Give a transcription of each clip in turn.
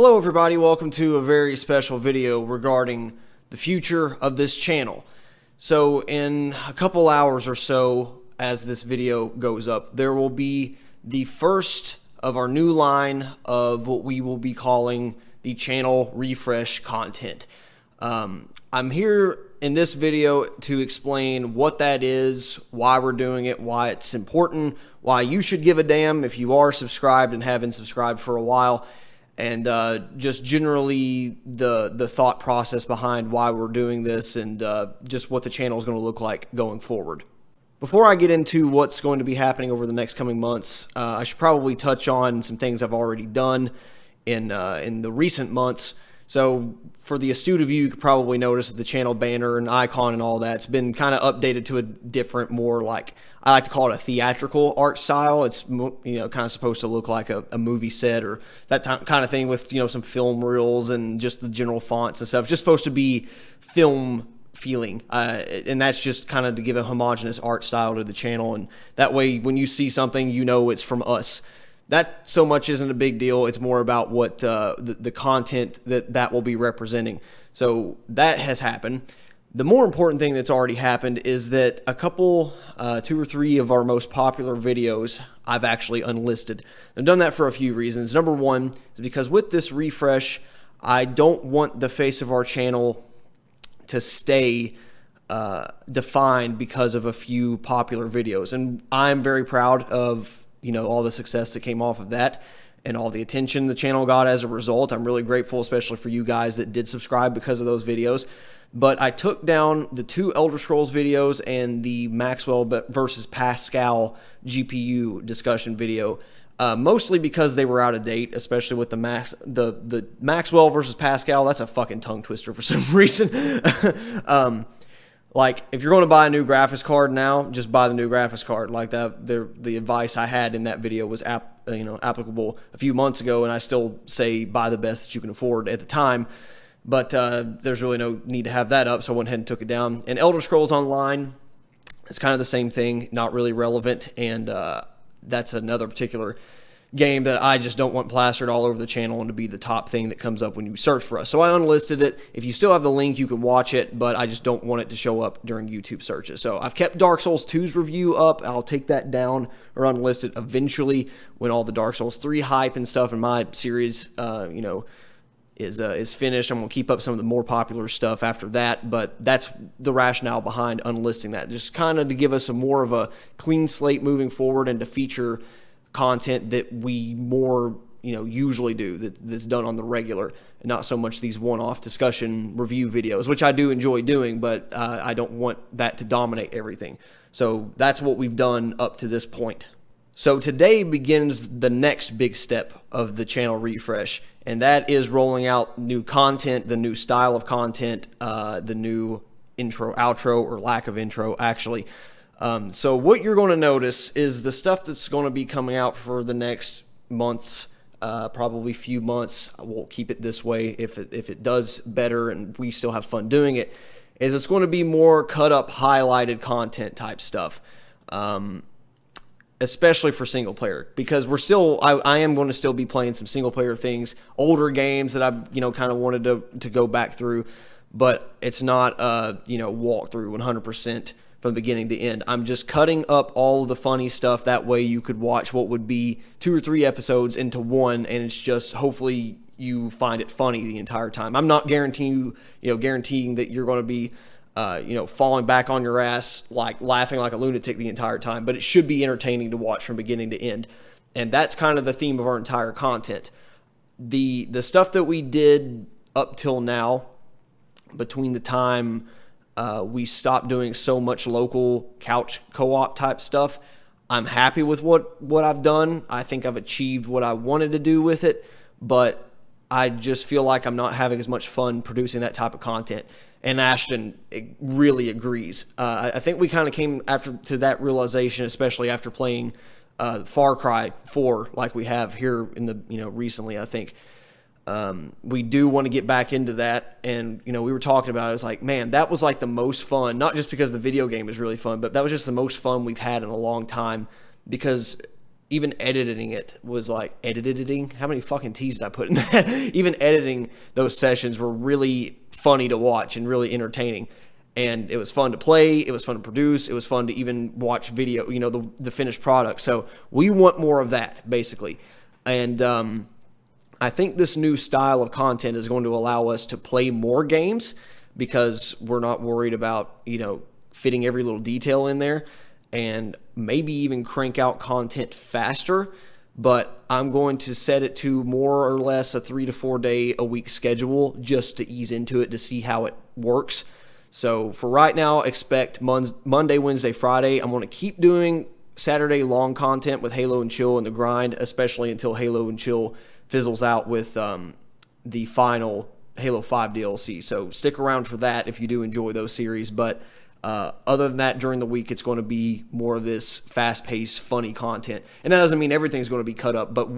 Hello everybody, welcome to a very special video regarding the future of this channel. So in a couple hours or so, as this video goes up, there will be the first of our new line of what we will be calling the channel refresh content. I'm here in this video to explain what that is, why we're doing it, why it's important, why you should give a damn if you are subscribed and have been subscribed for a while, and just generally the thought process behind why we're doing this and just what the channel is going to look like going forward. Before I get into what's going to be happening over the next coming months, I should probably touch on some things I've already done in the recent months. So for the astute of you, you could probably notice that the channel banner and icon and all that's been kind of updated to a different, more like, I like to call it a theatrical art style. It's, you know, kind of supposed to look like a movie set or that kind of thing with, you know, some film reels and just the general fonts and stuff. It's just supposed to be film feeling. And that's just kind of to give a homogeneous art style to the channel. And that way, when you see something, you know it's from us. That so much isn't a big deal. It's more about what the content that will be representing. So that has happened. The more important thing that's already happened is that a couple, 2 or 3 of our most popular videos, I've actually unlisted. I've done that for a few reasons. Number one is because with this refresh, I don't want the face of our channel to stay defined because of a few popular videos. And I'm very proud of, you know, all the success that came off of that and all the attention the channel got as a result. I'm really grateful, especially for you guys that did subscribe because of those videos. But I took down the 2 Elder Scrolls videos and the Maxwell versus Pascal GPU discussion video, mostly because they were out of date, especially with the Maxwell versus Pascal. That's a fucking tongue twister for some reason. Like, if you're going to buy a new graphics card now, just buy the new graphics card. Like that, the advice I had in that video was applicable a few months ago, and I still say buy the best that you can afford at the time. But there's really no need to have that up, so I went ahead and took it down. And Elder Scrolls Online, it's kind of the same thing, not really relevant, and that's another particular game that I just don't want plastered all over the channel and to be the top thing that comes up when you search for us. So I unlisted it. If you still have the link, you can watch it, but I just don't want it to show up during YouTube searches. So I've kept Dark Souls 2's review up. I'll take that down or unlist it eventually when all the Dark Souls 3 hype and stuff in my series, you know, is finished. I'm going to keep up some of the more popular stuff after that, but that's the rationale behind unlisting that. Just kind of to give us a more of a clean slate moving forward and to feature content that we more, you know, usually do, that's done on the regular, and not so much these one-off discussion review videos, which I do enjoy doing, but I don't want that to dominate everything. So that's what we've done up to this point. So today begins the next big step of the channel refresh, and that is rolling out new content, the new style of content, the new intro, outro, or lack of intro, actually. So what you're going to notice is the stuff that's going to be coming out for the next months, probably few months. We'll keep it this way if it does better and we still have fun doing it, is it's going to be more cut up, highlighted content type stuff, especially for single player, because we're still, I am going to still be playing some single player things, older games that I've, you know, kind of wanted to go back through, but it's not, you know, walk through 100%. From beginning to end. I'm just cutting up all of the funny stuff. That way you could watch what would be 2 or 3 episodes into one, and it's just, hopefully you find it funny the entire time. I'm not guaranteeing that you're going to be, you know, falling back on your ass, like laughing like a lunatic the entire time, but it should be entertaining to watch from beginning to end. And that's kind of the theme of our entire content. The stuff that we did up till now, between the time we stopped doing so much local couch co-op type stuff, I'm happy with what I've done. I think I've achieved what I wanted to do with it, but I just feel like I'm not having as much fun producing that type of content. And Ashton really agrees. I think we kind of came to that realization, especially after playing Far Cry 4 like we have here in the, you know, recently, I think. We do want to get back into that, and you know, we were talking about it. It's like, man, that was like the most fun, not just because the video game is really fun, but that was just the most fun we've had in a long time, because even editing it was like, editing? How many fucking T's did I put in that? Even editing those sessions were really funny to watch and really entertaining. And it was fun to play. It was fun to produce. It was fun to even watch video, the finished product. So we want more of that, basically. And I think this new style of content is going to allow us to play more games because we're not worried about, fitting every little detail in there, and maybe even crank out content faster. But I'm going to set it to more or less a 3 to 4 day a week schedule just to ease into it to see how it works. So for right now, expect Monday, Wednesday, Friday. I'm going to keep doing Saturday long content with Halo and Chill and the grind, especially until Halo and Chill fizzles out with the final Halo 5 DLC. So stick around for that if you do enjoy those series. But other than that, during the week, it's going to be more of this fast-paced, funny content. And that doesn't mean everything's going to be cut up, but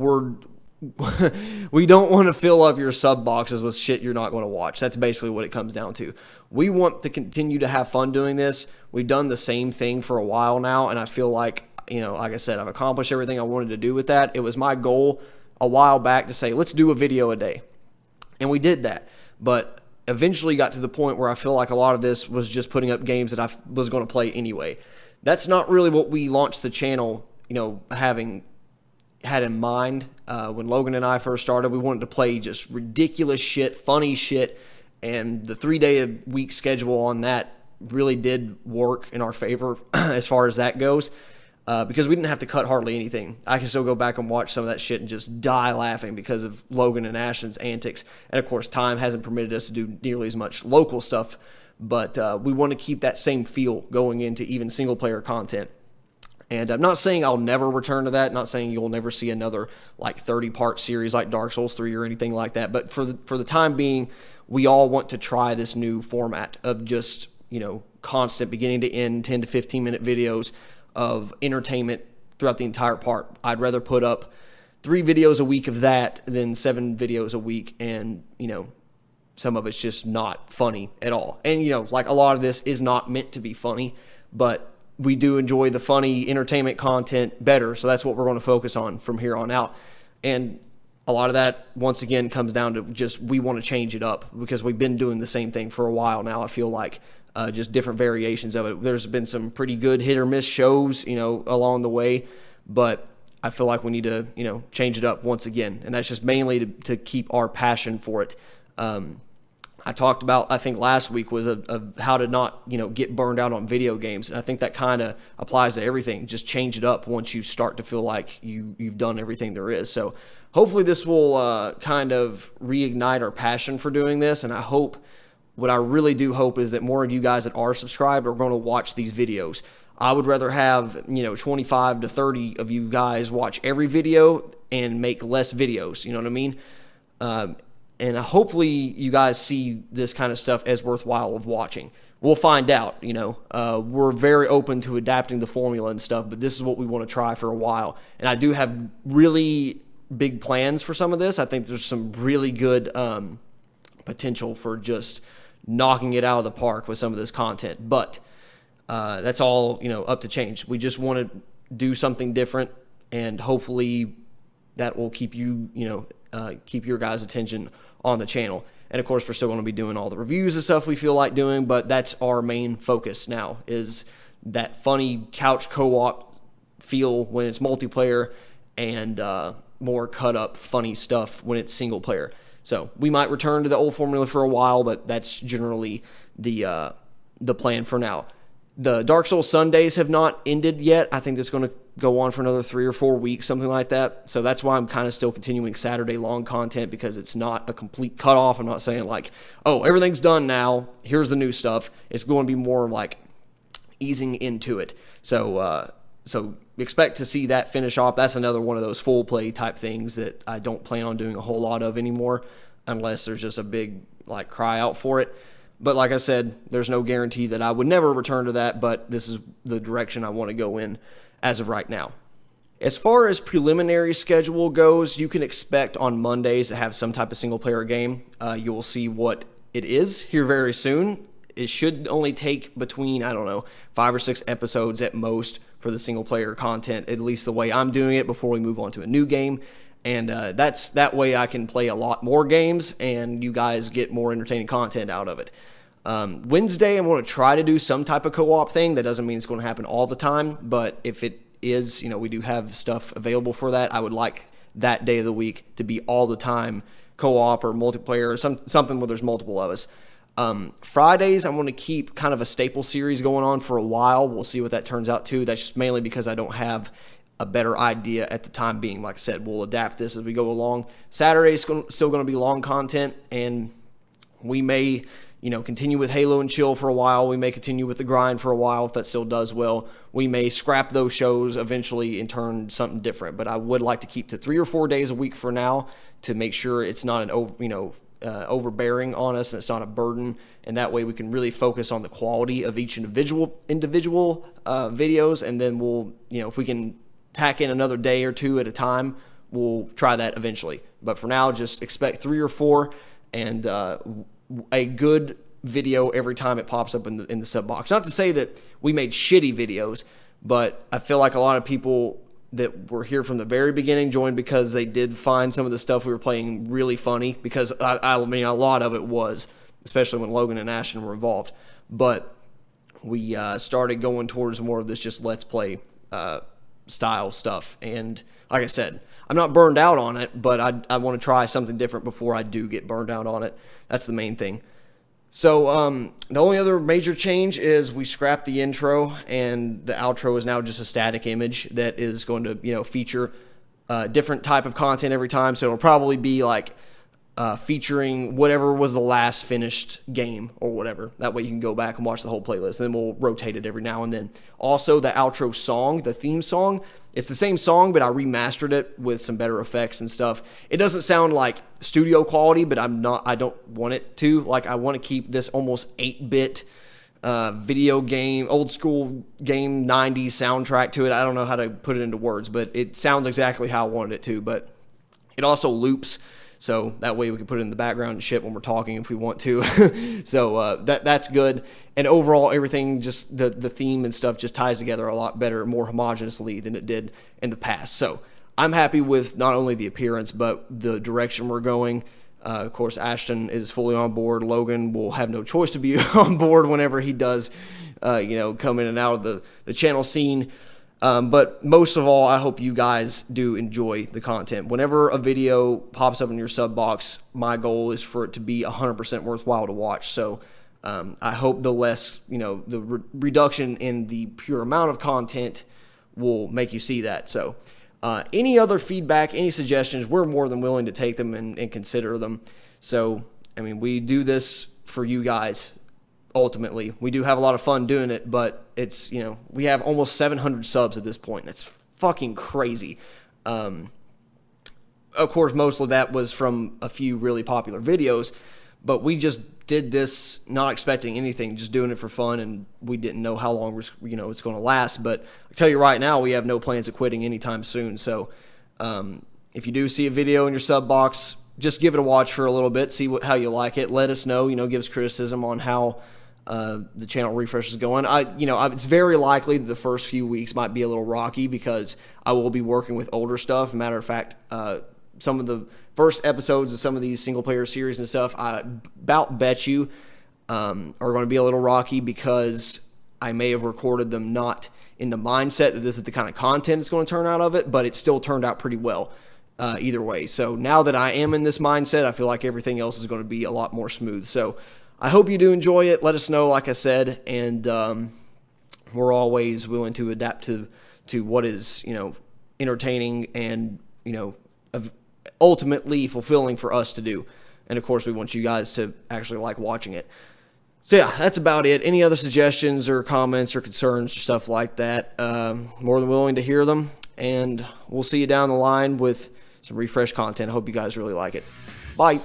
we don't want to fill up your sub boxes with shit you're not going to watch. That's basically what it comes down to. We want to continue to have fun doing this. We've done the same thing for a while now, and I feel like, like I said, I've accomplished everything I wanted to do with that. It was my goal a while back to say, let's do a video a day. And we did that. But eventually got to the point where I feel like a lot of this was just putting up games that I was going to play anyway. That's not really what we launched the channel, having had in mind. When Logan and I first started, we wanted to play just ridiculous shit, funny shit, and the 3-day-a-week schedule on that really did work in our favor as far as that goes, because we didn't have to cut hardly anything. I can still go back and watch some of that shit and just die laughing because of Logan and Ashton's antics. And of course, time hasn't permitted us to do nearly as much local stuff, but we want to keep that same feel going into even single-player content. And I'm not saying I'll never return to that, not saying you'll never see another like 30-part series like Dark Souls 3 or anything like that, but for the time being, we all want to try this new format of just, constant beginning to end 10 to 15-minute videos of entertainment throughout the entire part. I'd rather put up 3 videos a week of that than 7 videos a week, and, some of it's just not funny at all. And, like a lot of this is not meant to be funny, but we do enjoy the funny entertainment content better, so that's what we're going to focus on from here on out. And a lot of that, once again, comes down to just we want to change it up because we've been doing the same thing for a while now. I feel like just different variations of it. There's been some pretty good hit or miss shows, along the way, but I feel like we need to, change it up once again, and that's just mainly to keep our passion for it. I talked about, I think last week was of how to not, get burned out on video games. And I think that kind of applies to everything. Just change it up once you start to feel like you've done everything there is. So hopefully this will kind of reignite our passion for doing this. And what I really do hope is that more of you guys that are subscribed are going to watch these videos. I would rather have, 25 to 30 of you guys watch every video and make less videos. You know what I mean? And hopefully you guys see this kind of stuff as worthwhile of watching. We'll find out, We're very open to adapting the formula and stuff, but this is what we want to try for a while. And I do have really big plans for some of this. I think there's some really good potential for just knocking it out of the park with some of this content. But that's all, up to change. We just want to do something different, and hopefully that will keep you, keep your guys' attention on the channel. And of course, we're still going to be doing all the reviews and stuff we feel like doing, but that's our main focus now, is that funny couch co-op feel when it's multiplayer, and more cut up funny stuff when it's single player. So we might return to the old formula for a while, but that's generally the plan for now. The Dark Souls Sundays have not ended yet. I think that's going to go on for another 3 or 4 weeks, something like that. So that's why I'm kind of still continuing Saturday long content, because it's not a complete cutoff. I'm not saying like, oh, everything's done now, here's the new stuff. It's going to be more like easing into it. So expect to see that finish off. That's another one of those full play type things that I don't plan on doing a whole lot of anymore, unless there's just a big like cry out for it. But like I said, there's no guarantee that I would never return to that, but this is the direction I want to go in as of right now. As far as preliminary schedule goes, you can expect on Mondays to have some type of single-player game. You will see what it is here very soon. It should only take between, 5 or 6 episodes at most for the single player content, at least the way I'm doing it before we move on to a new game. And that way I can play a lot more games and you guys get more entertaining content out of it. Wednesday, I'm going to try to do some type of co-op thing. That doesn't mean it's going to happen all the time, but if it is, we do have stuff available for that. I would like that day of the week to be all the time co-op or multiplayer or something where there's multiple of us. Fridays, I'm going to keep kind of a staple series going on for a while. We'll see what that turns out to. That's just mainly because I don't have a better idea at the time being. Like I said, we'll adapt this as we go along. Saturday is still going to be long content, and we may continue with Halo and chill for a while. We may continue with the grind for a while if that still does well. We may scrap those shows eventually and turn something different. But I would like to keep to 3 or 4 days a week for now to make sure it's not an overbearing on us and it's not a burden. And that way we can really focus on the quality of each individual videos. And then we'll, if we can tack in another day or 2 at a time, we'll try that eventually. But for now, just expect 3 or 4 and a good video every time it pops up in the sub box. Not to say that we made shitty videos, but I feel like a lot of people that were here from the very beginning joined because they did find some of the stuff we were playing really funny, because I mean a lot of it was, especially when Logan and Ashton were involved. But we started going towards more of this just let's play style stuff. And like I said, I'm not burned out on it, but I want to try something different before I do get burned out on it. That's the main thing. So the only other major change is we scrapped the intro, and the outro is now just a static image that is going to feature different type of content every time. So it'll probably be like featuring whatever was the last finished game or whatever. That way you can go back and watch the whole playlist, and then we'll rotate it every now and then. Also, the outro song, the theme song, it's the same song, but I remastered it with some better effects and stuff. It doesn't sound like studio quality, but I don't want it to. Like, I want to keep this almost 8-bit video game, old school game 90s soundtrack to it. I don't know how to put it into words, but it sounds exactly how I wanted it to. But it also loops, so that way we can put it in the background and shit when we're talking if we want to. So that's good. And overall, everything, just the theme and stuff just ties together a lot better, more homogeneously than it did in the past. So I'm happy with not only the appearance, but the direction we're going. Of course, Ashton is fully on board. Logan will have no choice to be on board whenever he does, come in and out of the channel scene. But most of all, I hope you guys do enjoy the content. Whenever a video pops up in your sub box, my goal is for it to be 100% worthwhile to watch. So I hope the less, the reduction in the pure amount of content will make you see that. So any other feedback, any suggestions, we're more than willing to take them and consider them. So, I mean, we do this for you guys. Ultimately, we do have a lot of fun doing it, but it's, we have almost 700 subs at this point. That's fucking crazy. Of course, most of that was from a few really popular videos, but we just did this not expecting anything, just doing it for fun, and we didn't know how long it's going to last. But I tell you right now, we have no plans of quitting anytime soon. So if you do see a video in your sub box, just give it a watch for a little bit, see how you like it. Let us know, give us criticism on how the channel refresh is going. It's very likely that the first few weeks might be a little rocky because I will be working with older stuff. Matter of fact, some of the first episodes of some of these single player series and stuff, I about bet you are going to be a little rocky because I may have recorded them not in the mindset that this is the kind of content that's going to turn out of it, but it still turned out pretty well either way. So now that I am in this mindset, I feel like everything else is going to be a lot more smooth. So I hope you do enjoy it. Let us know, like I said, and we're always willing to adapt to what is, entertaining and, ultimately fulfilling for us to do. And of course, we want you guys to actually like watching it. So yeah, that's about it. Any other suggestions or comments or concerns or stuff like that, more than willing to hear them. And we'll see you down the line with some refresh content. I hope you guys really like it. Bye.